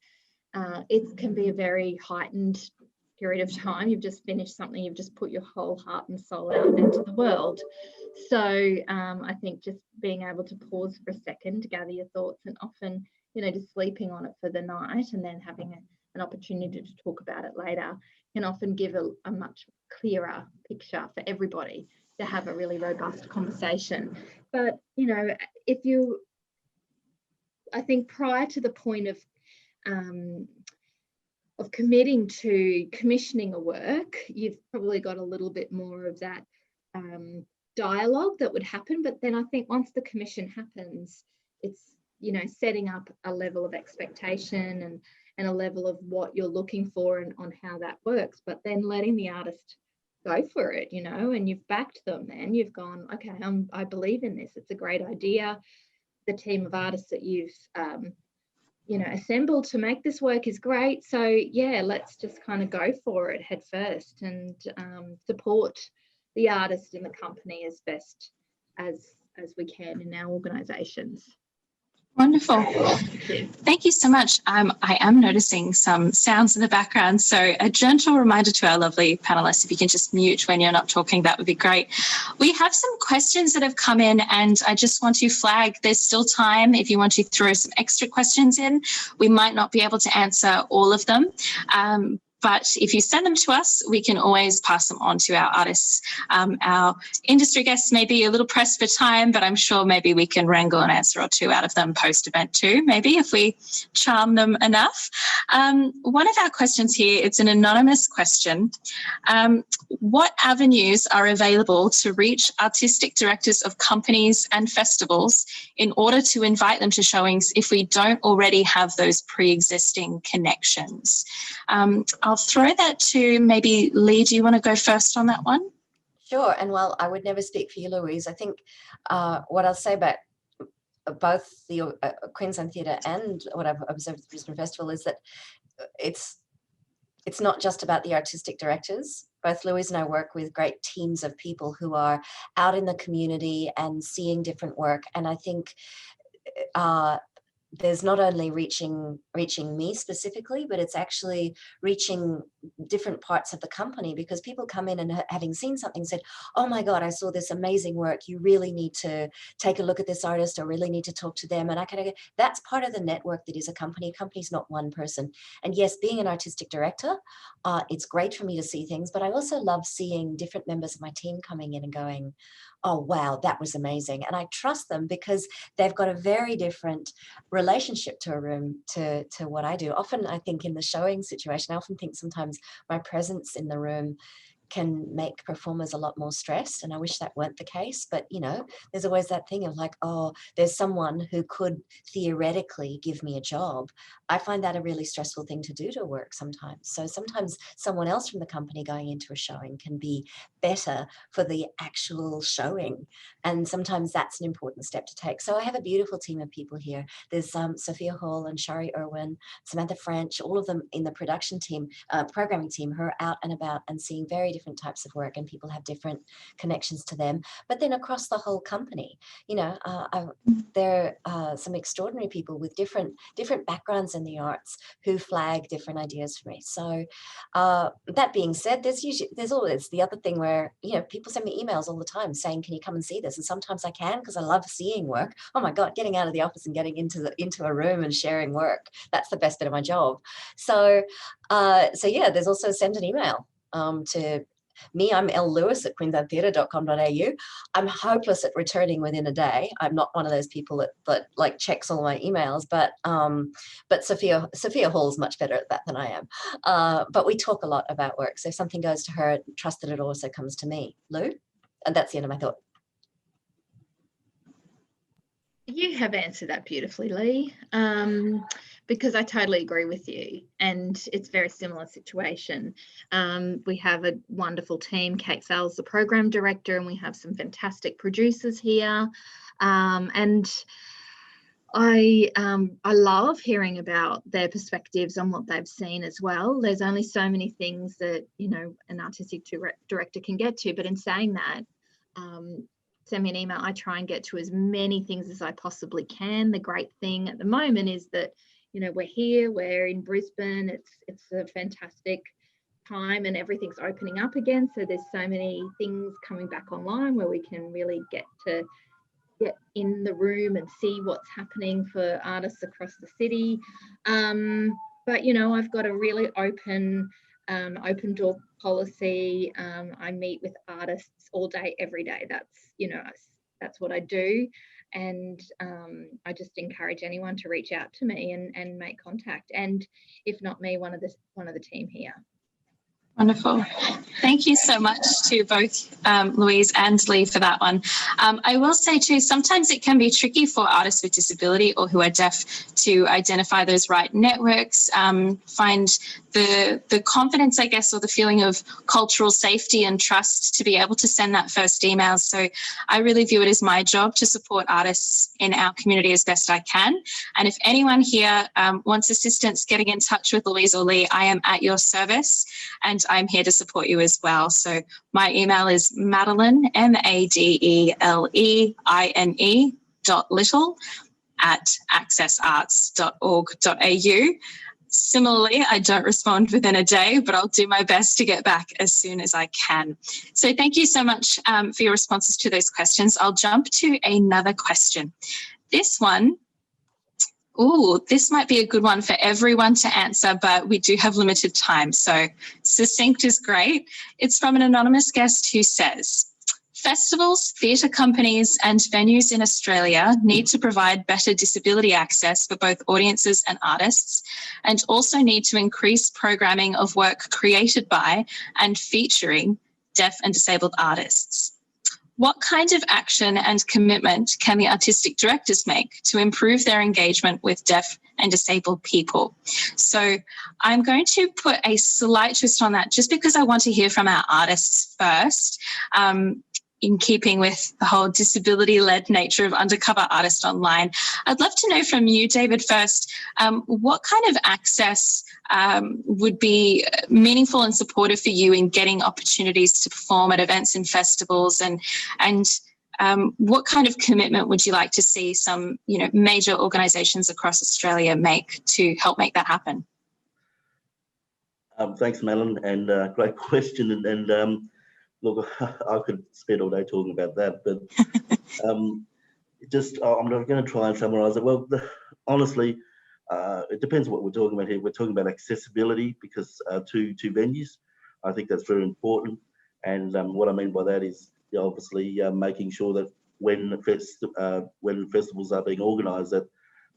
it can be a very heightened period of time. You've just finished something, you've just put your whole heart and soul out into the world. So I think just being able to pause for a second, gather your thoughts, and often, you know, just sleeping on it for the night and then having an opportunity to talk about it later can often give a much clearer picture for everybody to have a really robust conversation. But, you know, I think prior to the point of committing to commissioning a work, you've probably got a little bit more of that dialogue that would happen. But then I think once the commission happens, it's, you know, setting up a level of expectation and a level of what you're looking for and on how that works, but then letting the artist go for it, you know, and you've backed them, then you've gone, okay, I believe in this, it's a great idea. The team of artists that you've you know, assembled to make this work is great. So yeah, let's just kind of go for it head first and support the artist and the company as best as we can in our organisations. Wonderful. Thank you so much. I am noticing some sounds in the background. So a gentle reminder to our lovely panellists, if you can just mute when you're not talking, that would be great. We have some questions that have come in, and I just want to flag there's still time if you want to throw some extra questions in. We might not be able to answer all of them. But if you send them to us, we can always pass them on to our artists. Our industry guests may be a little pressed for time, but I'm sure maybe we can wrangle an answer or two out of them post-event too, maybe if we charm them enough. One of our questions here, it's an anonymous question. What avenues are available to reach artistic directors of companies and festivals in order to invite them to showings if we don't already have those pre-existing connections? I'll throw that to maybe Lee. Do you want to go first on that one? Sure. And well, I would never speak for you, Louise. I think what I'll say about both the Queensland Theatre and what I've observed at the Brisbane Festival is that it's not just about the artistic directors. Both Louise and I work with great teams of people who are out in the community and seeing different work. And I think there's not only reaching me specifically, but it's actually reaching different parts of the company, because people come in and having seen something said, oh my God, I saw this amazing work. You really need to take a look at this artist, or really need to talk to them. And that's part of the network that is a company. A company's not one person. And yes, being an artistic director, it's great for me to see things, but I also love seeing different members of my team coming in and going, oh, wow, that was amazing. And I trust them because they've got a very different relationship to a room to what I do. Often I think in the showing situation, I often think sometimes my presence in the room can make performers a lot more stressed, and I wish that weren't the case. But you know, there's always that thing of like, oh, there's someone who could theoretically give me a job. I find that a really stressful thing to do to work sometimes. So sometimes someone else from the company going into a showing can be better for the actual showing, and sometimes that's an important step to take. So I have a beautiful team of people here. There's Sophia Hall and Shari Irwin, Samantha French, all of them in the production team, programming team, who are out and about and seeing very different types of work, and people have different connections to them. But then across the whole company, you know, there are some extraordinary people with different backgrounds in the arts who flag different ideas for me. So that being said, there's always the other thing where, you know, people send me emails all the time saying, can you come and see this? And sometimes I can, because I love seeing work. Oh my God, getting out of the office and getting into a room and sharing work, that's the best bit of my job. So yeah, there's also send an email to me. I'm llewis@queenslandtheatre.com.au. I'm hopeless at returning within a day. I'm not one of those people that like checks all my emails, but Sophia Hall's much better at that than I am. But we talk a lot about work. So if something goes to her, trust that it also comes to me. Lou? And that's the end of my thought. You have answered that beautifully, Lee. because I totally agree with you, and it's a very similar situation. We have a wonderful team. Kate Fell's the program director, and we have some fantastic producers here. And I love hearing about their perspectives on what they've seen as well. There's only so many things that, you know, an artistic director can get to, but in saying that, send me an email. I try and get to as many things as I possibly can. The great thing at the moment is that, you know, we're here, we're in Brisbane. It's a fantastic time and everything's opening up again. So there's so many things coming back online where we can really get in the room and see what's happening for artists across the city. But, you know, I've got a really open door policy. I meet with artists all day, every day. That's, you know, that's what I do. And I just encourage anyone to reach out to me and make contact. And if not me, one of the team here. Wonderful. Thank you so much to both Louise and Lee for that one. I will say too, sometimes it can be tricky for artists with disability or who are deaf to identify those right networks, find the confidence, I guess, or the feeling of cultural safety and trust to be able to send that first email. So I really view it as my job to support artists in our community as best I can. And if anyone here wants assistance getting in touch with Louise or Lee, I am at your service and I'm here to support you as well. So my email is Madeline, madeline.little@accessarts.org.au. Similarly, I don't respond within a day, but I'll do my best to get back as soon as I can. So thank you so much for your responses to those questions. I'll jump to another question. This one, this might be a good one for everyone to answer, but we do have limited time, so succinct is great. It's from an anonymous guest who says, festivals, theatre companies and venues in Australia need to provide better disability access for both audiences and artists, and also need to increase programming of work created by and featuring deaf and disabled artists. What kind of action and commitment can the artistic directors make to improve their engagement with deaf and disabled people? So I'm going to put a slight twist on that just because I want to hear from our artists first. In keeping with the whole disability-led nature of Undercover Artist Online, I'd love to know from you, David, first, what kind of access would be meaningful and supportive for you in getting opportunities to perform at events and festivals, and what kind of commitment would you like to see some, you know, major organisations across Australia make to help make that happen? Thanks, Madeline, and great question. And look, I could spend all day talking about that, but I'm going to try and summarise it. Well, honestly, it depends what we're talking about here. We're talking about accessibility because to venues, I think that's very important. And what I mean by that is obviously making sure that when festivals are being organised, that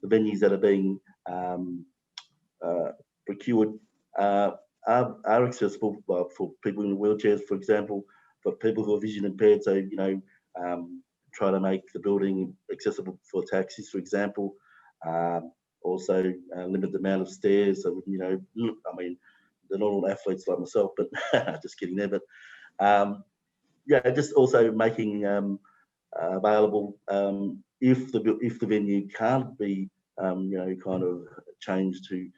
the venues that are being procured are accessible for people in wheelchairs, for example, for people who are vision impaired. So, you know, try to make the building accessible for taxis, for example. Also limit the amount of stairs. So, you know, I mean, they're not all athletes like myself, but just kidding there. But yeah, just also making available if the venue can't be, you know, kind of changed to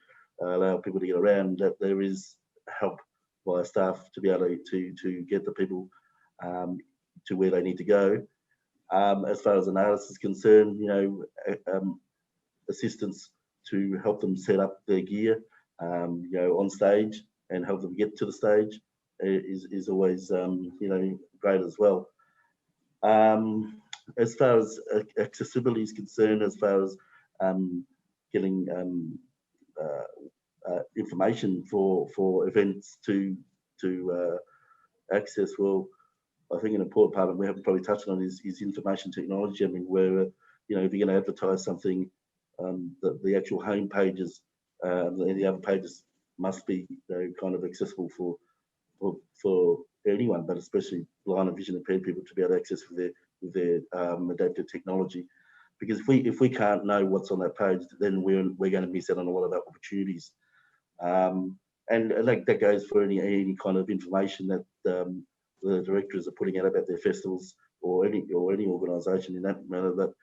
allow people to get around, that there is help by staff to be able to get the people to where they need to go. As far as an artist is concerned, you know, assistance to help them set up their gear, you know, on stage and help them get to the stage is always, you know, great as well. As far as accessibility is concerned, as far as getting information for events to access, well, I think an important part of it we haven't probably touched on is information technology. I mean, where, you know, if you're going to advertise something, the actual home pages and the other pages must be, you know, kind of accessible for anyone, but especially blind and vision impaired people to be able to access with their adaptive technology. because if we can't know what's on that page, then we're going to miss out on a lot of opportunities. And that goes for any kind of information that the directors are putting out about their festivals, or any organisation in that manner. That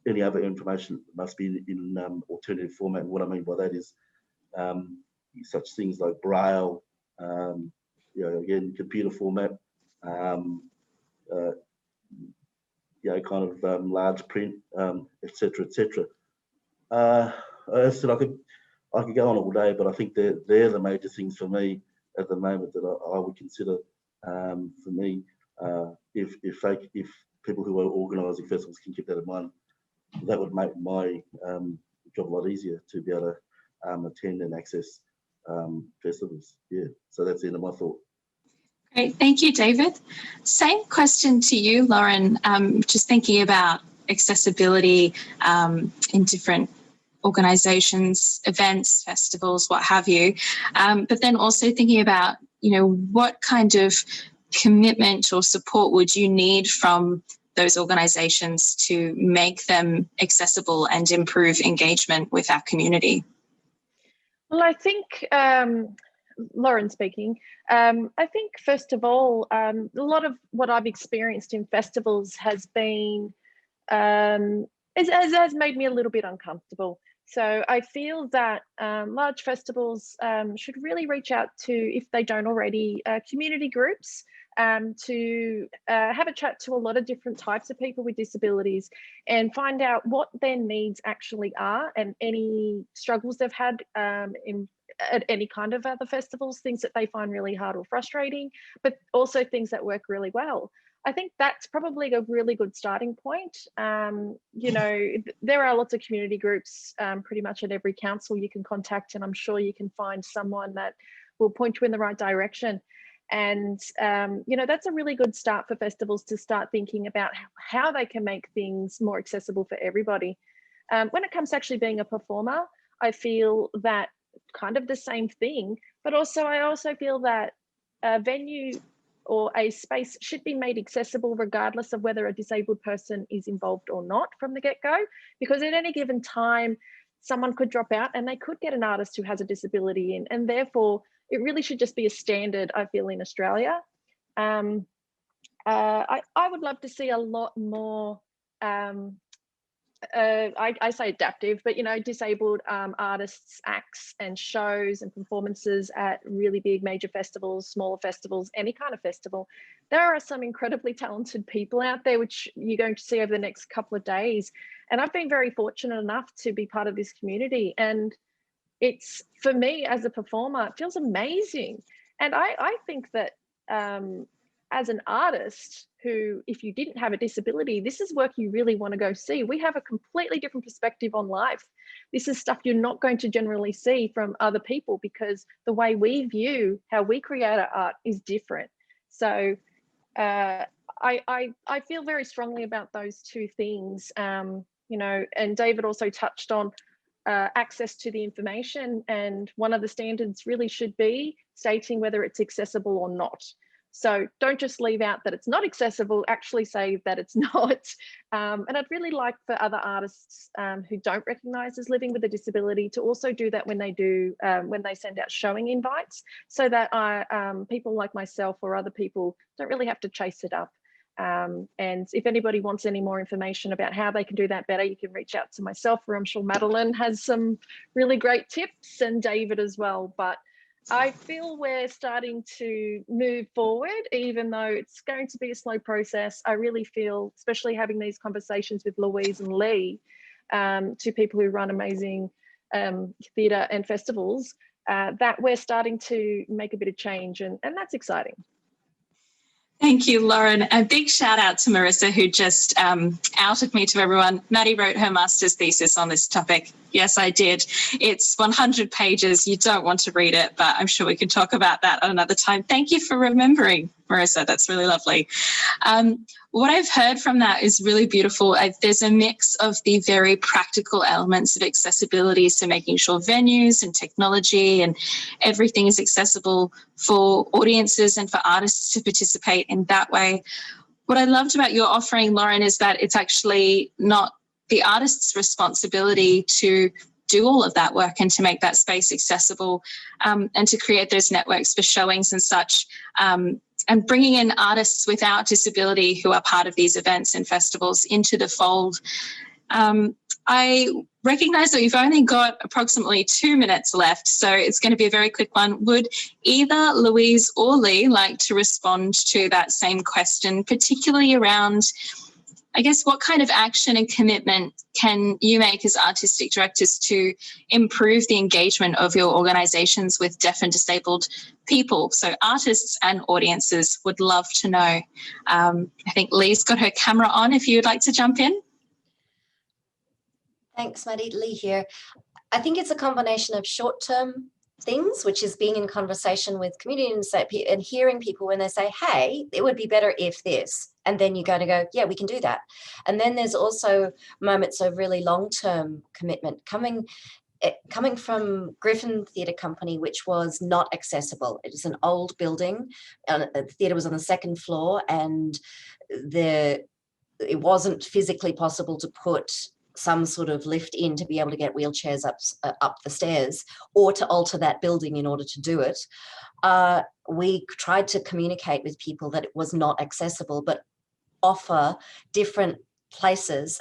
any other information must be in alternative format. And what I mean by that is such things like Braille, again, computer format, kind of large print, etc., etc. I said I could go on all day, but I think they're the major things for me at the moment that I would consider for me. If people who are organising festivals can keep that in mind, that would make my job a lot easier to be able to attend and access festivals. Yeah, so that's the end of my thought. Great, thank you, David. Same question to you, Lauren. Just thinking about accessibility in different organisations, events, festivals, what have you. But then also thinking about, what kind of commitment or support would you need from those organisations to make them accessible and improve engagement with our community? Well, I think, Lauren speaking, I think first of all, a lot of what I've experienced in festivals has been, has made me a little bit uncomfortable. So I feel that large festivals should really reach out to, if they don't already, community groups to have a chat to a lot of different types of people with disabilities and find out what their needs actually are and any struggles they've had at any kind of other festivals, things that they find really hard or frustrating, but also things that work really well. I think that's probably a really good starting point. There are lots of community groups pretty much at every council you can contact, and I'm sure you can find someone that will point you in the right direction. And, that's a really good start for festivals to start thinking about how they can make things more accessible for everybody. When it comes to actually being a performer, I feel that kind of the same thing, but I also feel that a venue or a space should be made accessible regardless of whether a disabled person is involved or not from the get-go, because at any given time, someone could drop out and they could get an artist who has a disability in, and therefore it really should just be a standard, I feel, in Australia. I would love to see a lot more, I say adaptive, but disabled artists, acts and shows and performances at really big major festivals, smaller festivals, any kind of festival. There are some incredibly talented people out there, which you're going to see over the next couple of days. And I've been very fortunate enough to be part of this community. And it's, for me as a performer, it feels amazing. And I think that as an artist who, if you didn't have a disability, this is work you really want to go see. We have a completely different perspective on life. This is stuff you're not going to generally see from other people, because the way we view how we create our art is different. So I feel very strongly about those two things, and David also touched on access to the information, and one of the standards really should be stating whether it's accessible or not. So don't just leave out that it's not accessible, actually say that it's not. And I'd really like for other artists who don't recognise as living with a disability to also do that when they send out showing invites, so that people like myself or other people don't really have to chase it up. And if anybody wants any more information about how they can do that better, you can reach out to myself, or I'm sure Madeline has some really great tips, and David as well. But I feel we're starting to move forward, even though it's going to be a slow process. I really feel, especially having these conversations with Louise and Lee, two people who run amazing theatre and festivals, that we're starting to make a bit of change, and that's exciting. Thank you, Lauren. A big shout out to Marissa, who just outed me to everyone. Maddie wrote her master's thesis on this topic. Yes, I did. It's 100 pages. You don't want to read it, but I'm sure we can talk about that another time. Thank you for remembering, Marissa. That's really lovely. What I've heard from that is really beautiful. There's a mix of the very practical elements of accessibility, so making sure venues and technology and everything is accessible for audiences and for artists to participate in that way. What I loved about your offering, Lauren, is that it's actually not the artist's responsibility to do all of that work and to make that space accessible, and to create those networks for showings and such, and bringing in artists without disability who are part of these events and festivals into the fold. I recognise that we've only got approximately 2 minutes left, so it's going to be a very quick one. Would either Louise or Lee like to respond to that same question, particularly around, I guess, what kind of action and commitment can you make as artistic directors to improve the engagement of your organisations with deaf and disabled people? So artists and audiences would love to know. I think Lee's got her camera on if you'd like to jump in. Thanks, Maddie. Lee here. I think it's a combination of short-term things, which is being in conversation with community and hearing people when they say, hey, it would be better if this. And then you're going to go, yeah, we can do that. And then there's also moments of really long-term commitment coming from Griffin Theatre Company, which was not accessible. It is an old building. The theatre was on the second floor, and it wasn't physically possible to put some sort of lift in to be able to get wheelchairs up the stairs, or to alter that building in order to do it. We tried to communicate with people that it was not accessible, but offer different places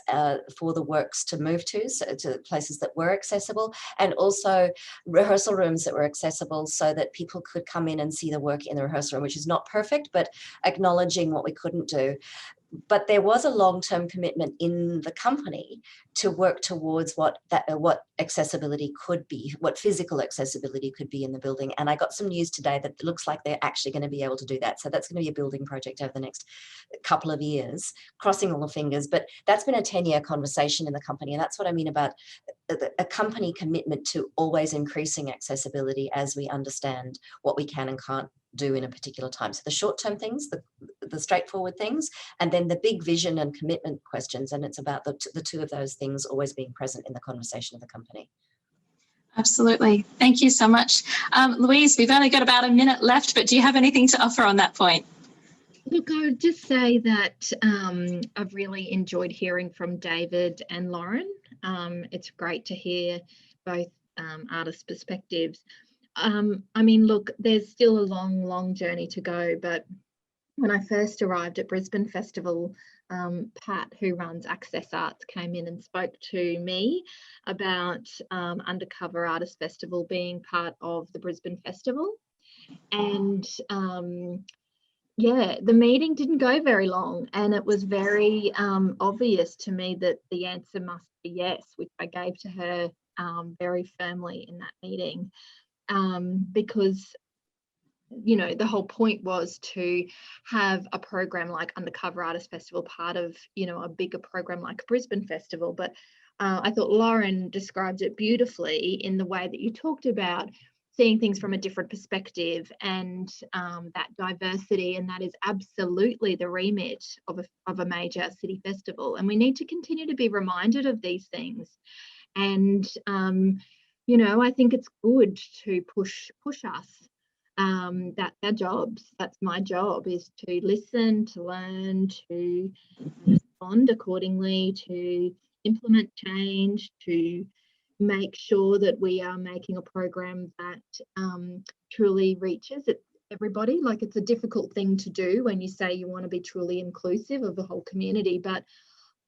for the works to move to, so to places that were accessible, and also rehearsal rooms that were accessible so that people could come in and see the work in the rehearsal room, which is not perfect, but acknowledging what we couldn't do. But there was a long-term commitment in the company to work towards what accessibility could be, what physical accessibility could be in the building. And I got some news today that it looks like they're actually going to be able to do that. So that's going to be a building project over the next couple of years, crossing all the fingers. But that's been a 10-year conversation in the company. And that's what I mean about a company commitment to always increasing accessibility as we understand what we can and can't do in a particular time. So the short-term things, the straightforward things, and then the big vision and commitment questions. And it's about the two of those things always being present in the conversation of the company. Absolutely. Thank you so much. Louise, we've only got about a minute left, but do you have anything to offer on that point? Look, I would just say that I've really enjoyed hearing from David and Lauren. It's great to hear both artists' perspectives. I mean, look, there's still a long journey to go, but when I first arrived at Brisbane Festival, Pat, who runs Access Arts, came in and spoke to me about Undercover Artist Festival being part of the Brisbane Festival. And yeah, the meeting didn't go very long, and it was very obvious to me that the answer must be yes, which I gave to her very firmly in that meeting. Because, you know, the whole point was to have a program like Undercover Artist Festival part of, you know, a bigger program like Brisbane Festival. But I thought Lauren described it beautifully in the way that you talked about seeing things from a different perspective and that diversity, and that is absolutely the remit of a major city festival. And we need to continue to be reminded of these things. And you know, I think it's good to push us. That's our jobs. That's my job, is to listen, to learn, to respond accordingly, to implement change, to make sure that we are making a program that truly reaches everybody. Like, it's a difficult thing to do when you say you want to be truly inclusive of the whole community, but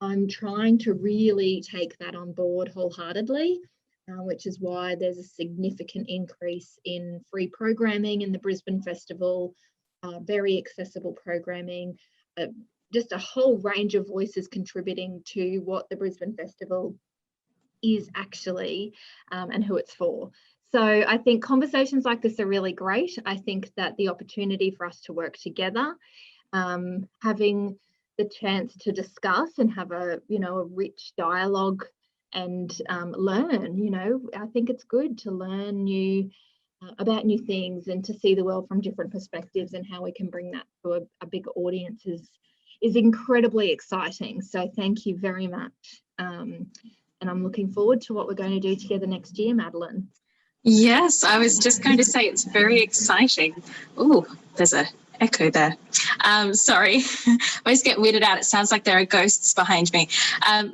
I'm trying to really take that on board wholeheartedly. Which is why there's a significant increase in free programming in the Brisbane Festival, very accessible programming, just a whole range of voices contributing to what the Brisbane Festival is actually and who it's for. So I think conversations like this are really great. I think that the opportunity for us to work together, having the chance to discuss and have a rich dialogue and learn, I think it's good to learn about new things and to see the world from different perspectives, and how we can bring that to a bigger audience is incredibly exciting. So thank you very much. And I'm looking forward to what we're going to do together next year, Madeline. Yes, I was just going to say it's very exciting. Oh, there's a echo there. Sorry, I always get weirded out. It sounds like there are ghosts behind me.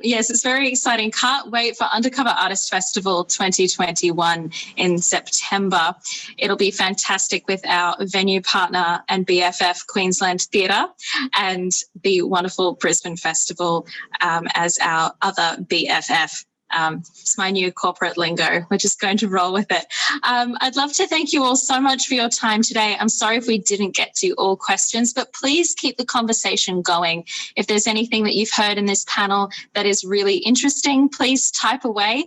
Yes, it's very exciting. Can't wait for Undercover Artist Festival 2021 in September. It'll be fantastic with our venue partner and BFF Queensland Theatre and the wonderful Brisbane Festival as our other BFF. It's my new corporate lingo. We're just going to roll with it. I'd love to thank you all so much for your time today. I'm sorry if we didn't get to all questions, but please keep the conversation going. If there's anything that you've heard in this panel that is really interesting, please type away.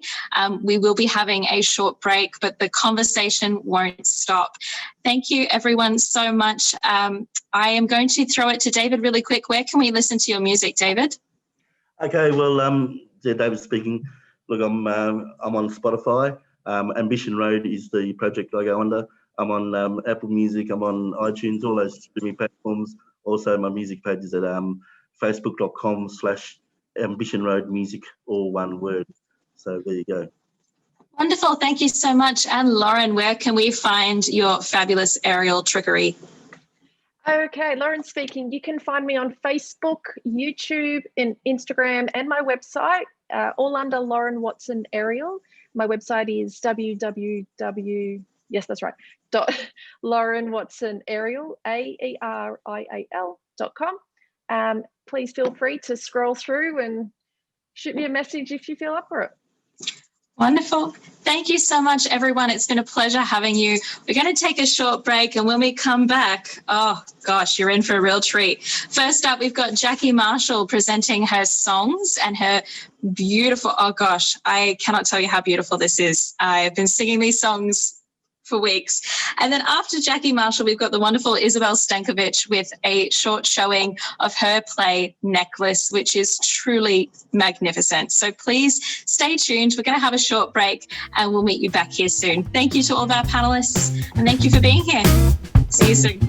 We will be having a short break, but the conversation won't stop. Thank you, everyone, so much. I am going to throw it to David really quick. Where can we listen to your music, David? Okay, well, yeah, David speaking. Look, I'm on Spotify. Ambition Road is the project I go under. I'm on Apple Music. I'm on iTunes, all those streaming platforms. Also, my music page is at facebook.com/Ambition Road Music, all one word. So there you go. Wonderful. Thank you so much. And Lauren, where can we find your fabulous aerial trickery? Okay, Lauren speaking. You can find me on Facebook, YouTube, and Instagram, and my website, all under Lauren Watson Aerial. My website is www.laurenwatsonaerial, AERIAL.com. Please feel free to scroll through and shoot me a message if you feel up for it. Wonderful. Thank you so much, everyone. It's been a pleasure having you. We're going to take a short break, and when we come back, oh gosh, you're in for a real treat. First up, we've got Jackie Marshall presenting her songs and her beautiful, oh gosh, I cannot tell you how beautiful this is. I've been singing these songs for weeks. And then after Jackie Marshall, we've got the wonderful Isabel Stankovic with a short showing of her play Necklace, which is truly magnificent. So please stay tuned. We're going to have a short break and we'll meet you back here soon. Thank you to all of our panelists and thank you for being here. See you soon.